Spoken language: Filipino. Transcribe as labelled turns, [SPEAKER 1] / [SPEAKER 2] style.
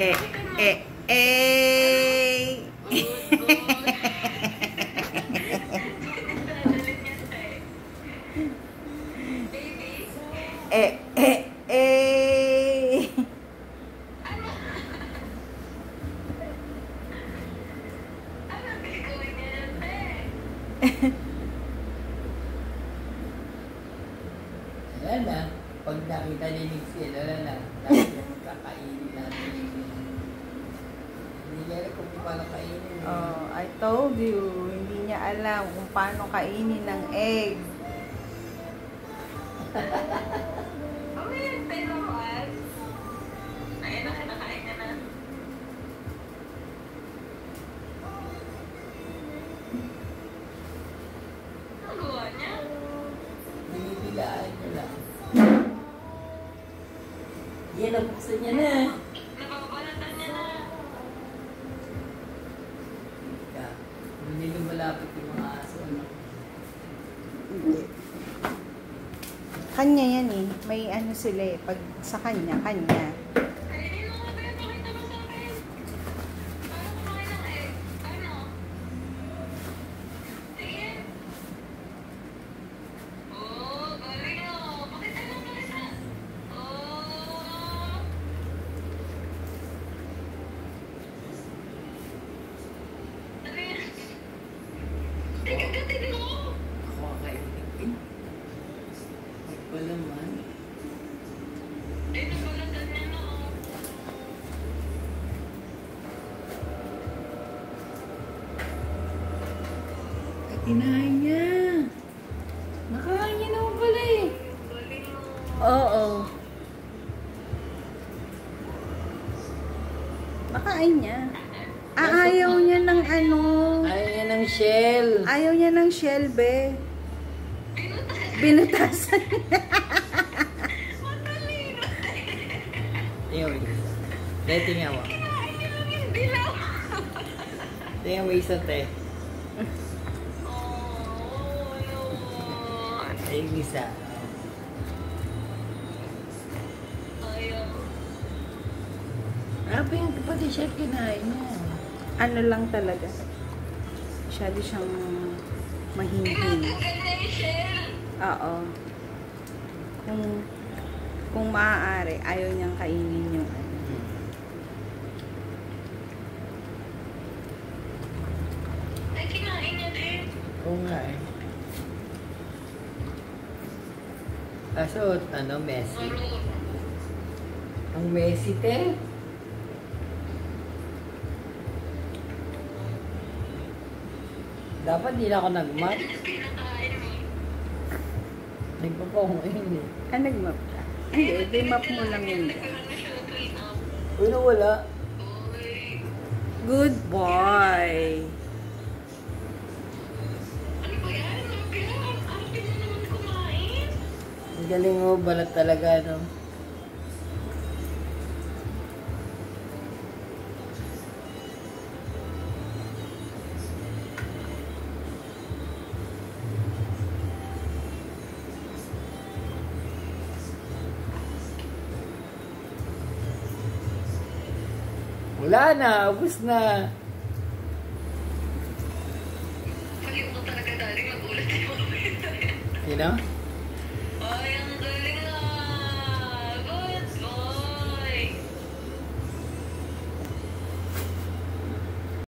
[SPEAKER 1] Eh, eh, eh. Eh, eh, eh.
[SPEAKER 2] Wala na. Pag nakita ni Nixie, wala na. Dahil kakainin natin. Hindi niya alam kung paano kainin.
[SPEAKER 1] Oh, I told you, hindi niya alam kung paano kainin ng egg.
[SPEAKER 3] Ayan, pero what? Ayan na, kinakain niya na. Ang gawa niya?
[SPEAKER 2] Binibilaan niya lang. Yan, nabuksan niya na.
[SPEAKER 3] Nababalatan niya na.
[SPEAKER 2] Hindi lumalapit yung mga aso.
[SPEAKER 1] Hindi. Kanya yan eh. May ano sila eh. Pag sa kanya, kanya.
[SPEAKER 3] Kainin mo nga ba yun? Pakita mo sa akin. Paano kumain ng egg? Ano? Sige. Oh, galing oh. Pakita mo nga isa. Oh. Sabi niya. Tingnan mo.
[SPEAKER 2] Ako kakainin. Wala man.
[SPEAKER 3] Ay, nabalatan niya na oh.
[SPEAKER 2] Ay, kinain niya. Nakain niya naman pala eh.
[SPEAKER 3] Galing mo.
[SPEAKER 1] Oo. Nakain niya. Ayaw niya ng ano.
[SPEAKER 2] Ayaw niya ng shell.
[SPEAKER 1] Ayaw niya ng shell, be. Binutasan niya.
[SPEAKER 3] Matalino.
[SPEAKER 2] Tingnan mo isa. Dahil tingnan mo.
[SPEAKER 3] Kinain niya lang yung dilaw.
[SPEAKER 2] Tingnan mo isa, te.
[SPEAKER 3] Oh, yun.
[SPEAKER 2] Ay, yung isa.
[SPEAKER 3] Ayaw.
[SPEAKER 2] Grabe yung pati siya kinain niya.
[SPEAKER 1] Ano lang talaga. Masyado siyang mahinhin.
[SPEAKER 3] Tinatanggal na yung shell.
[SPEAKER 1] Oo. Kung maaari, ayaw niyang kainin yung ano.
[SPEAKER 3] Ay, kinain niya din.
[SPEAKER 2] Oo nga eh. Kaso, ano, Messi.
[SPEAKER 3] Marunong.
[SPEAKER 2] Ang Messi, te. Dapat di na ako nag-mat.
[SPEAKER 3] Pinakain mo.
[SPEAKER 2] Nagpapakumain eh.
[SPEAKER 1] Ah, nag-map ka? Hindi, di map mo lang yun.
[SPEAKER 3] Nagkaroon na siya clean up.
[SPEAKER 2] Uy, nawala.
[SPEAKER 3] Uy.
[SPEAKER 1] Good boy!
[SPEAKER 3] Ano ba yan? Arte mo naman kumain.
[SPEAKER 2] Ang galing mo, balat talaga, no? Wala na, ubus na.
[SPEAKER 3] Paliw ko talaga dali. Magulat yung mga
[SPEAKER 2] You know?